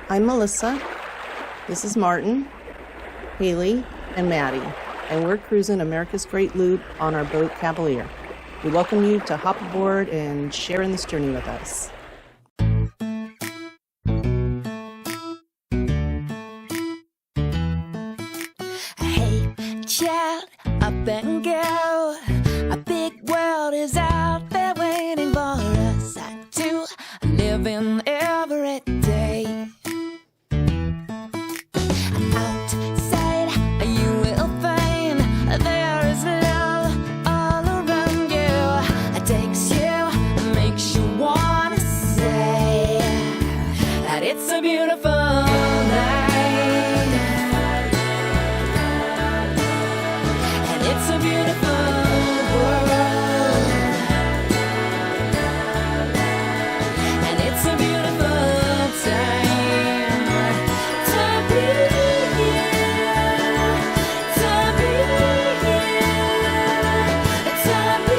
I'm Melissa. This is Martin, Haley, and Maddie, and we're cruising America's Great Loop on our boat Cavalier. We welcome you to hop aboard and share in this journey with us. Hey, child, up and go. A big world is out there waiting for us to live in every day. Outside, you will find there is love all around you. It takes you, makes you wanna say that it's a beautiful night. And it's a beautiful world. And it's a beautiful time to be here, to be here, to be here.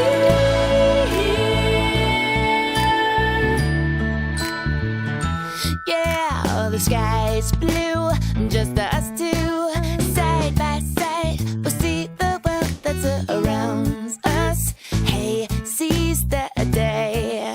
Yeah, the sky's blue, just us two, side by side. We'll see the world that surrounds us. Hey, seize the day.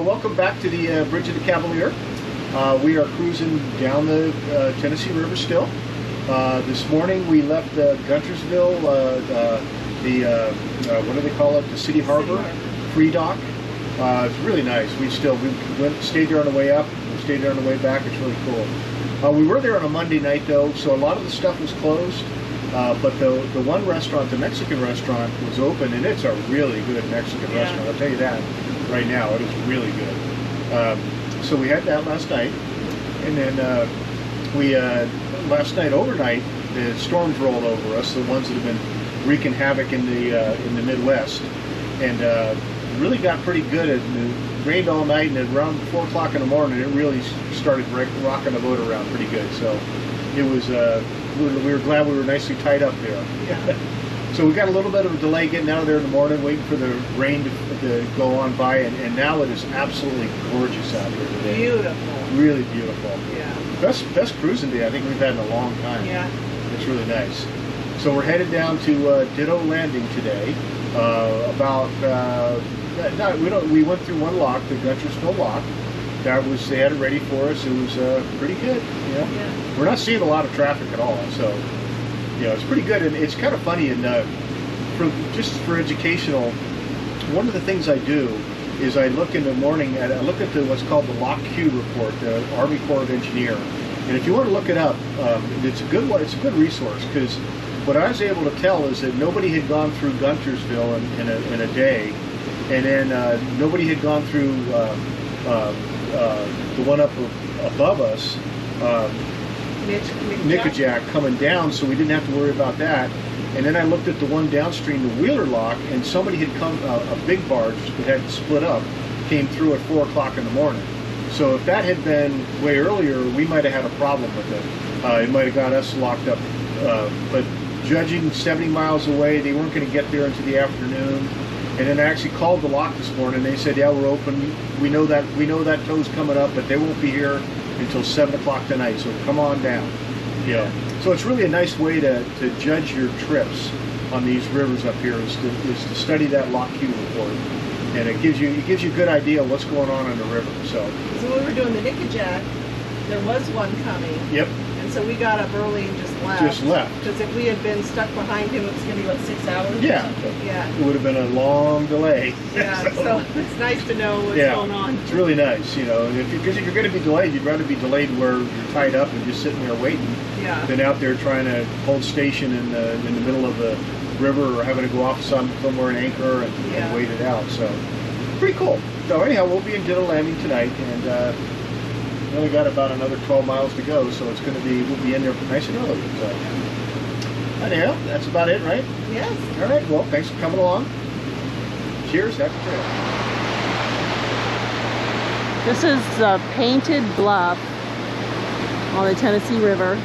Welcome back to the Bridge of the Cavalier. We are cruising down the Tennessee River still. This morning we left Guntersville, what do they call it? The City Harbor Free Dock. It's really nice. We stayed there on the way up, we stayed there on the way back. It's really cool. We were there on a Monday night though, so a lot of the stuff was closed. But the one restaurant, the Mexican restaurant, was open, and it's a really good Mexican restaurant. I'll tell you that right now. It is really good. So we had that last night, and then last night overnight the storms rolled over us, the ones that have been wreaking havoc in the Midwest, and really got pretty good. It rained all night, and around 4 o'clock in the morning it really started rocking the boat around pretty good. So it was we were glad we were nicely tied up there. Yeah. So we got a little bit of a delay getting out of there in the morning, waiting for the rain to go on by, and now it is absolutely gorgeous out here today. Beautiful. Really beautiful. Yeah. Best cruising day I think we've had in a long time. Yeah. It's really nice. So we're headed down to Ditto Landing today. We went through one lock, the Guntersville lock. They had it ready for us. It was pretty good. Yeah. We're not seeing a lot of traffic at all, so it's pretty good. And it's kind of funny, and just for educational, one of the things I do is I look in the morning I look at what's called the Lock Q report, the Army Corps of Engineer. And if you want to look it up, it's a good one. It's a good resource, because what I was able to tell is that nobody had gone through Guntersville in a day, and then nobody had gone through the one up above us, Nickajack coming down, so we didn't have to worry about that. And then I looked at the one downstream, the Wheeler Lock, and somebody had come, a big barge that had split up, came through at 4 o'clock in the morning. So if that had been way earlier, we might have had a problem with it. It might have got us locked up. But judging 70 miles away, they weren't going to get there until the afternoon. And then I actually called the lock this morning. They said, yeah, we're open. We know that tow's coming up, but they won't be here until 7 o'clock tonight, so come on down. So it's really a nice way to judge your trips on these rivers up here, is to study that Lock Q report. and it gives you a good idea of what's going on the river. So when we were doing the Nickajack, there was one coming. yep, And so we got up early and just left. Because if we had been stuck behind him, it was going to be, what, 6 hours? yeah, Yeah. it would have been a long delay. Yeah, so it's nice to know what's going on. It's really nice, because if you're going to be delayed, you'd rather be delayed where you're tied up and just sitting there waiting than out there trying to hold station in the middle of the river or having to go off somewhere and anchor and wait it out. So pretty cool. So anyhow, we'll be in Ditto Landing tonight, and we only got about another 12 miles to go, so it's going to be, we'll be in there nice and early. So anyhow, that's about it, right? Yes. All right, well, thanks for coming along. Cheers, happy trail. This is the Painted Bluff on the Tennessee River.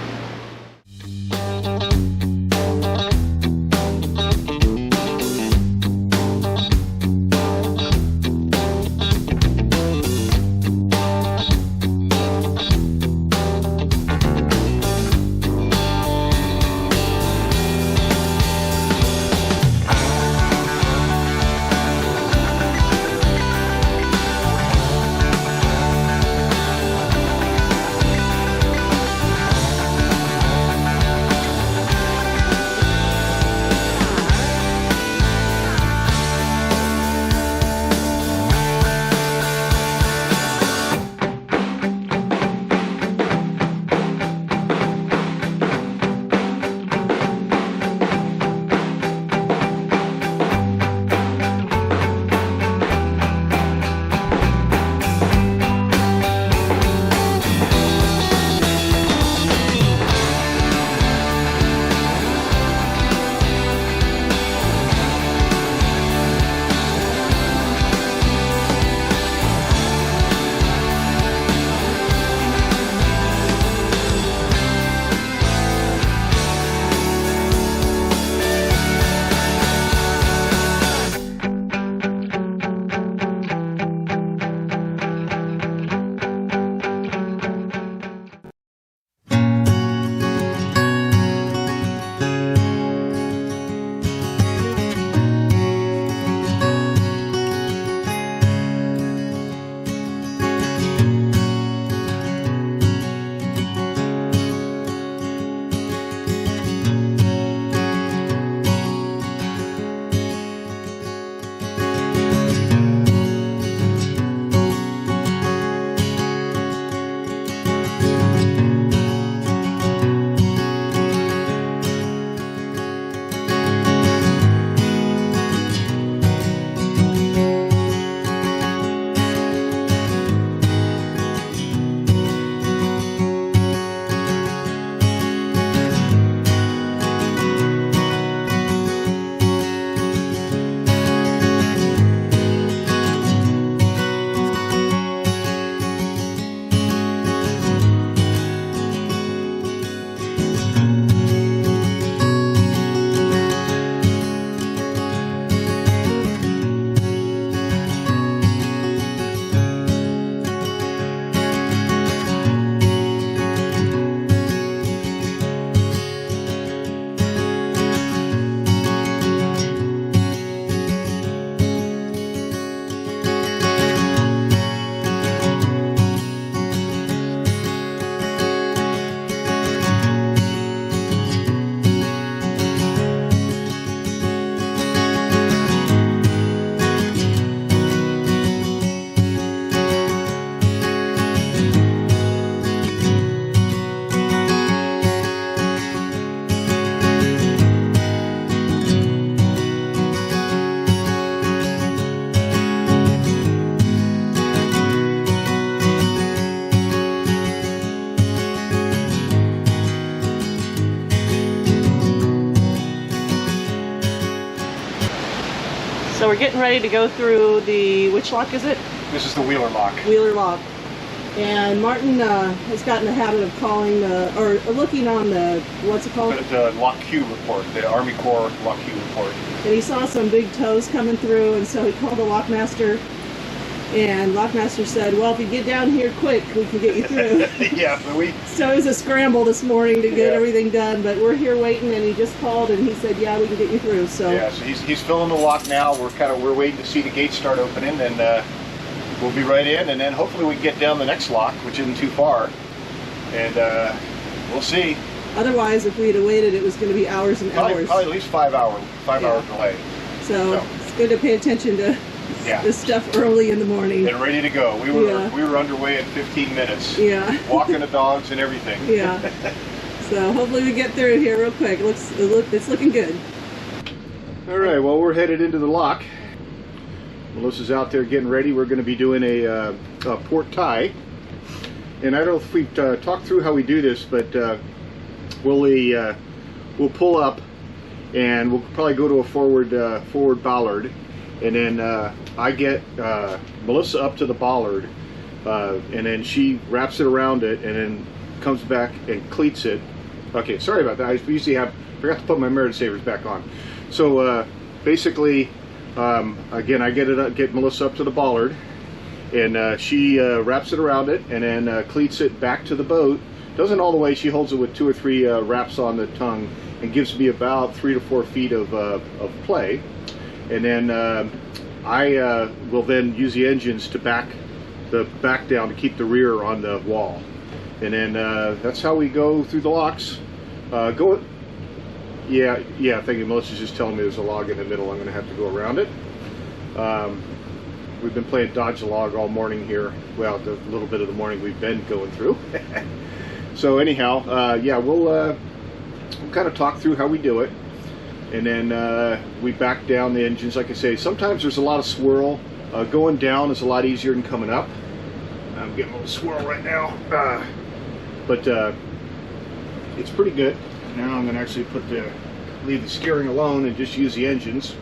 So we're getting ready to go through the, which lock is it? This is the Wheeler Lock. Wheeler Lock. And Martin has gotten the habit of calling the, or looking on the, what's it called? The Lock Q report, the Army Corps Lock Q report. And he saw some big toes coming through, and so he called the lockmaster. And Lockmaster said, well, if you get down here quick, we can get you through. Yeah, but So it was a scramble this morning to get Yeah. everything done, but we're here waiting, and he just called and he said, yeah, we can get you through. So yeah, so he's filling the lock now. We're waiting to see the gates start opening, and we'll be right in, and then hopefully we can get down the next lock, which isn't too far, and we'll see. otherwise, if we'd have waited, it was going to be hours and Probably hours. at least 5 hour delay. So it's good to pay attention to Yeah. this stuff early in the morning. And ready to go. We were underway in 15 minutes. Yeah. Walking the dogs and everything. Yeah. So hopefully we get through here real quick. It's looking good. All right. Well, we're headed into the lock. Melissa's out there getting ready. We're going to be doing a port tie. And I don't know if we've talked through how we do this, but we'll pull up, and we'll probably go to a forward bollard, and then I get Melissa up to the bollard, and then she wraps it around it, and then comes back and cleats it. Okay, sorry about that. I forgot to put my merit savers back on. So basically, again, I get Melissa up to the bollard, and she wraps it around it, and then cleats it back to the boat. Doesn't all the way. She holds it with 2 or 3 wraps on the tongue, and gives me about 3 to 4 feet of play. And then I will then use the engines to back down to keep the rear on the wall. And then that's how we go through the locks. Yeah, thank you. Melissa's just telling me there's a log in the middle. I'm going to have to go around it. We've been playing dodge the log all morning here. Well, the little bit of the morning we've been going through. So anyhow, yeah, we'll kind of talk through how we do it. And then we back down the engines. Like I say, sometimes there's a lot of swirl. Going down is a lot easier than coming up. I'm getting a little swirl right now. But it's pretty good. Now I'm going to actually leave the steering alone and just use the engines.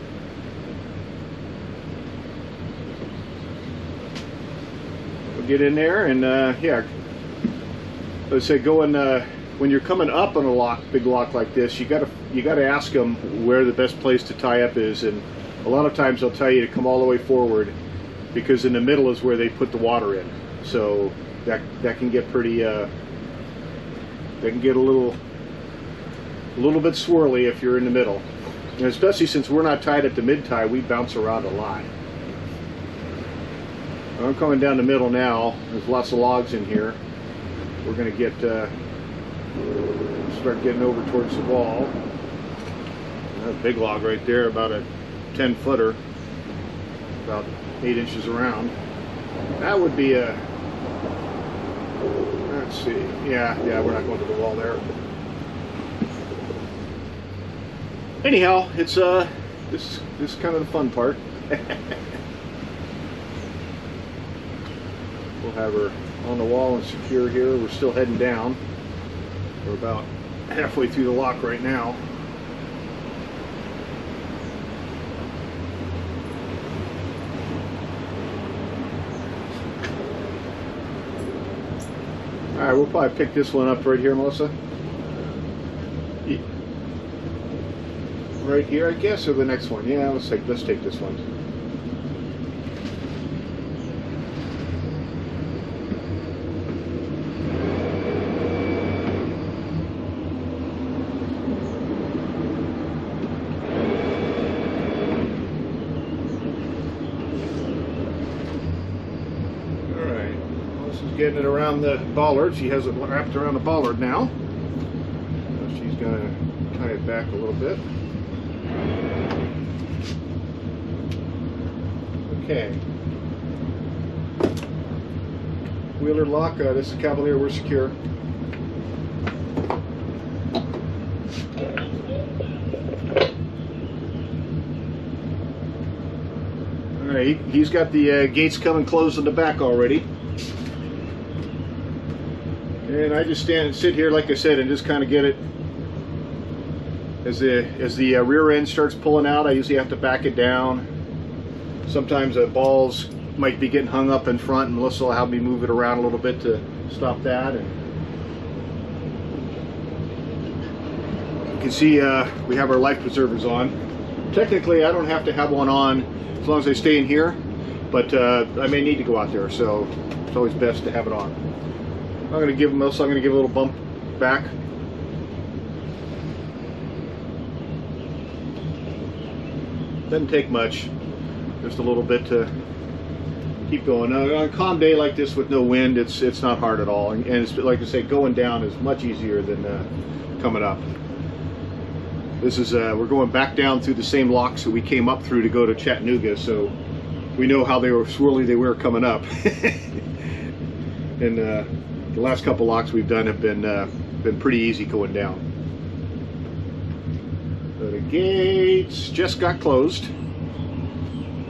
We'll get in there, and yeah, let's say when you're coming up on a big lock like this, you got to ask them where the best place to tie up is, and a lot of times they'll tell you to come all the way forward, because in the middle is where they put the water in. So that can get pretty they can get a little bit swirly if you're in the middle, and especially since we're not tied at the mid tie, we bounce around a lot. I'm coming down the middle now. There's lots of logs in here. We're going to start getting over towards the wall. That's a big log right there, about a 10-footer, about 8 inches around. That would be a, let's see, yeah, we're not going to the wall there. Anyhow, it's this is kind of the fun part. We'll have her on the wall and secure here. We're still heading down. We're about halfway through the lock right now. All right, we'll probably pick this one up right here, Melissa. Right here, I guess, or the next one? Yeah, let's take this one. All right, Melissa's getting it around the bollard. She has it wrapped around the bollard now. So she's gonna tie it back a little bit. Okay. Wheeler lock, this is Cavalier, we're secure. Alright, he's got the gates coming closed in the back already. And I just sit here, like I said, and just kind of get it. As the rear end starts pulling out, I usually have to back it down. Sometimes the balls might be getting hung up in front, and Melissa will have me move it around a little bit to stop that. And you can see we have our life preservers on. Technically, I don't have to have one on as long as they stay in here. but I may need to go out there, so it's always best to have it on. I'm going to give them, also I'm going to give a little bump back. Doesn't take much, just a little bit to keep going. On a calm day like this with no wind, it's not hard at all, and it's, like I say, going down is much easier than coming up. This is we're going back down through the same locks that we came up through to go to Chattanooga, so we know how swirly they were coming up. And the last couple locks we've done have been pretty easy going down. So the gates just got closed.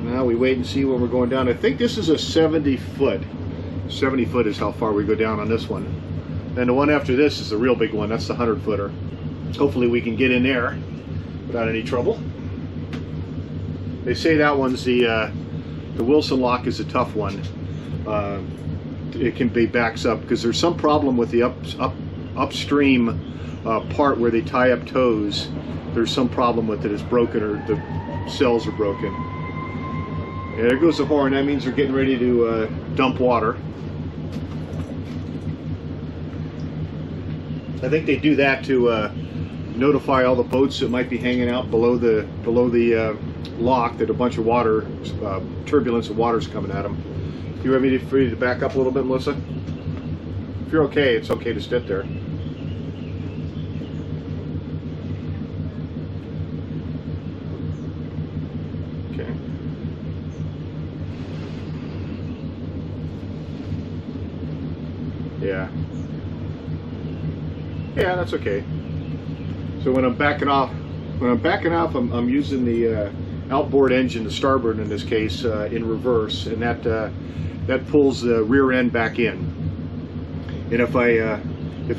Now we wait and see when we're going down. I think this is a 70 foot. 70 foot is how far we go down on this one. And the one after this is the real big one. That's the 100 footer. Hopefully we can get in there without any trouble. They say that one's the Wilson lock is a tough one. It can be backs up because there's some problem with the upstream part where they tie up toes. There's some problem with it. It's broken, or the cells are broken. And there goes the horn. That means they're getting ready to dump water. I think they do that to notify all the boats that might be hanging out below the lock that a bunch of water, turbulence of water is coming at them. You ready for you to back up a little bit, Melissa? If you're okay, it's okay to sit there. Okay. Yeah. Yeah, that's okay. So when I'm backing off, I'm using the outboard engine, the starboard in this case, in reverse, and that pulls the rear end back in. And if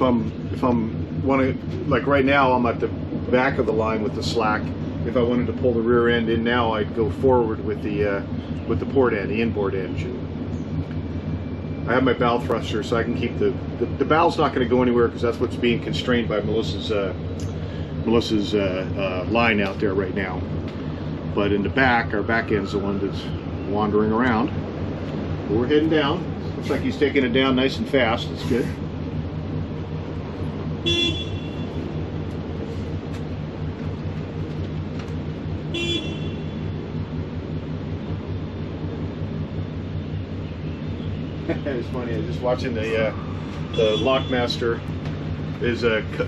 I'm want to, like right now, I'm at the back of the line with the slack. If I wanted to pull the rear end in now, I'd go forward with the port end, the inboard engine. I have my bow thruster, so I can keep the bow's not going to go anywhere because that's what's being constrained by Melissa's line out there right now. But in the back, our back end's the one that's wandering around. But we're heading down. Looks like he's taking it down nice and fast. That's good. It's funny. I was just watching the lockmaster is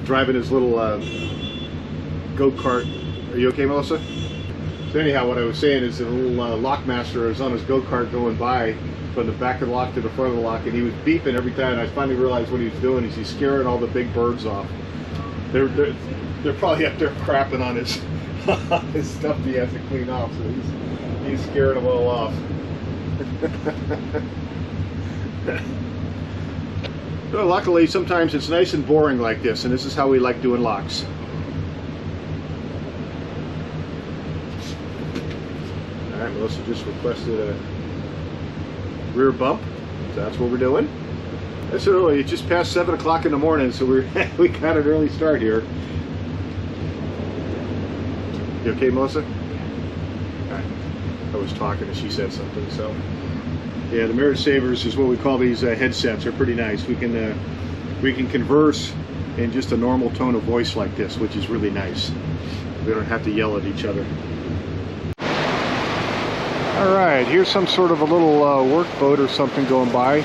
driving his little go-kart. Are you okay, Melissa? So anyhow, what I was saying is the little lockmaster is on his go-kart going by from the back of the lock to the front of the lock, and he was beeping every time. And I finally realized what he was doing is he's scaring all the big birds off. They're probably up there crapping on his his stuff he has to clean off, so he's scaring them all off. So luckily, sometimes it's nice and boring like this, and this is how we like doing locks. All right, Melissa just requested a rear bump, so that's what we're doing. It's early. It's just past 7 o'clock in the morning, so we got an early start here. You okay, Melissa? All right. I was talking and she said something, so. Yeah, the Marriage Savers is what we call these headsets. They're pretty nice. We can converse in just a normal tone of voice like this, which is really nice. We don't have to yell at each other. All right, here's some sort of a little work boat or something going by.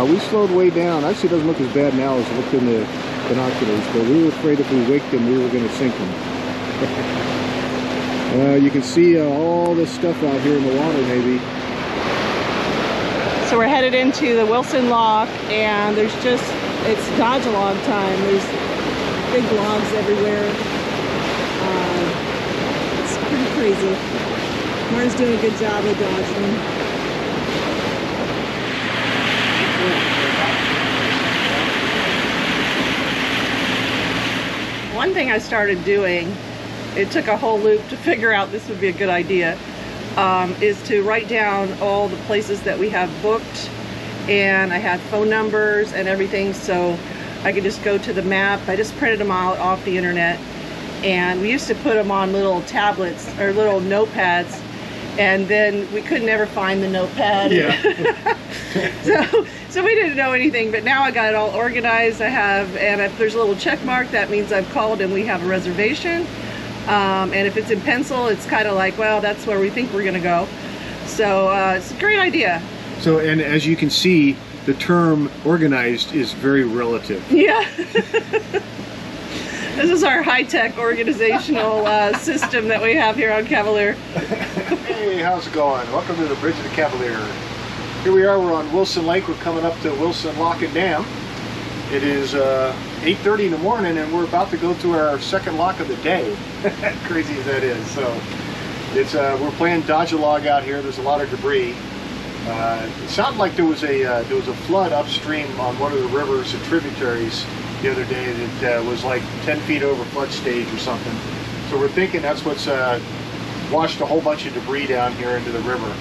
We slowed way down. Actually, it doesn't look as bad now as it looked in the binoculars, but we were afraid if we waked them, we were going to sink them. You can see all this stuff out here in the water, maybe. So we're headed into the Wilson Lock, and it's dodge log time. There's big logs everywhere. It's pretty crazy. Martin's doing a good job of dodging them. One thing I started doing, it took a whole loop to figure out this would be a good idea, is to write down all the places that we have booked, and I had phone numbers and everything, so I could just go to the map. I just printed them out off the internet, and we used to put them on little tablets or little notepads, And then we could never find the notepad. Yeah. So we didn't know anything, but now I got it all organized. And if there's a little check mark, that means I've called and we have a reservation. And if it's in pencil, it's kind of like, well, that's where we think we're gonna go. So it's a great idea. So, and as you can see, the term organized is very relative. Yeah. This is our high-tech organizational system that we have here on Cavalier. Hey, how's it going? Welcome to the Bridge of the Cavalier. Here we are, we're on Wilson Lake. We're coming up to Wilson Lock and Dam. It is 8:30 in the morning and we're about to go to our second lock of the day. Crazy as that is. So it's we're playing dodge-a-log out here. There's a lot of debris. It sounded like there was a flood upstream on one of the rivers and tributaries the other day that was like 10 feet over flood stage or something. So we're thinking that's what's washed a whole bunch of debris down here into the river.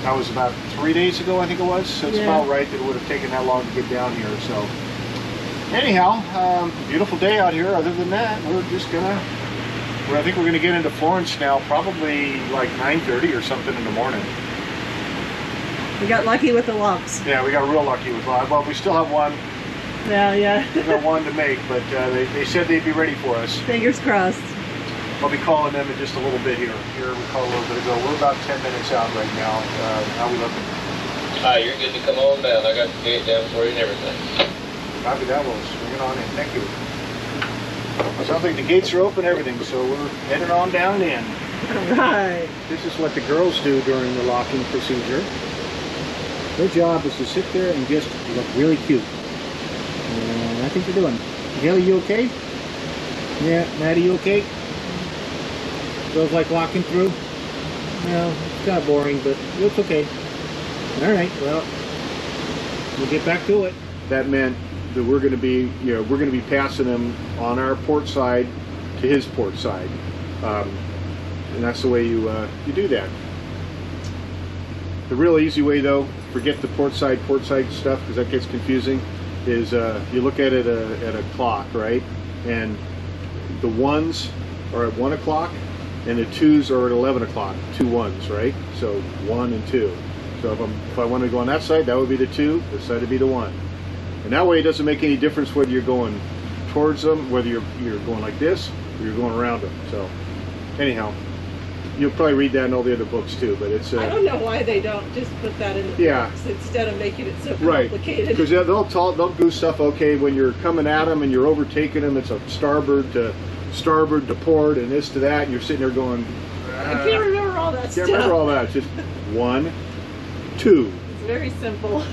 That was about 3 days ago, I think it was. So it's about right that it would have taken that long to get down here. So anyhow, beautiful day out here. Other than that, we're just gonna, I think we're gonna get into Florence now, probably like 9:30 or something in the morning. We got lucky with the locks. Yeah, we got real lucky with that. Well, we still have one. Yeah. We got one to make, but they said they'd be ready for us. Fingers crossed. I'll be calling them in just a little bit here. Here we called a little bit ago. We're about 10 minutes out right now. How are we looking? You're good to come on down. I got the gate down for you and everything. Copy that, Willis. Bring it on in. Thank you. Sounds like the gates are open, everything, so we're heading on down in. All right. This is what the girls do during the locking procedure. Their job is to sit there and just look really cute. And I think they're doing. Haley, you okay? Yeah, Maddie, you okay? Feels like locking through? Well, it's kind of boring, but it's okay. All right, well, we'll get back to it. That meant that we're going to be, we're going to be passing him on our port side to his port side, and that's the way you do that. The real easy way, though, forget the port side stuff because that gets confusing. Is you look at it at a clock, right? And the ones are at 1 o'clock, and the twos are at 11 o'clock. 2 ones, right? So 1 and 2. So if I want to go on that side, that would be the 2. This side would be the 1. And that way, it doesn't make any difference whether you're going towards them, whether you're going like this, or you're going around them. So anyhow, you'll probably read that in all the other books too. But it's I don't know why they don't just put that in the books instead of making it so complicated. Because they'll do stuff. Okay, when you're coming at them and you're overtaking them, it's a starboard to port and this to that, and you're sitting there going, I can't remember all that stuff. Can't remember all that. It's just 1, 2. It's very simple.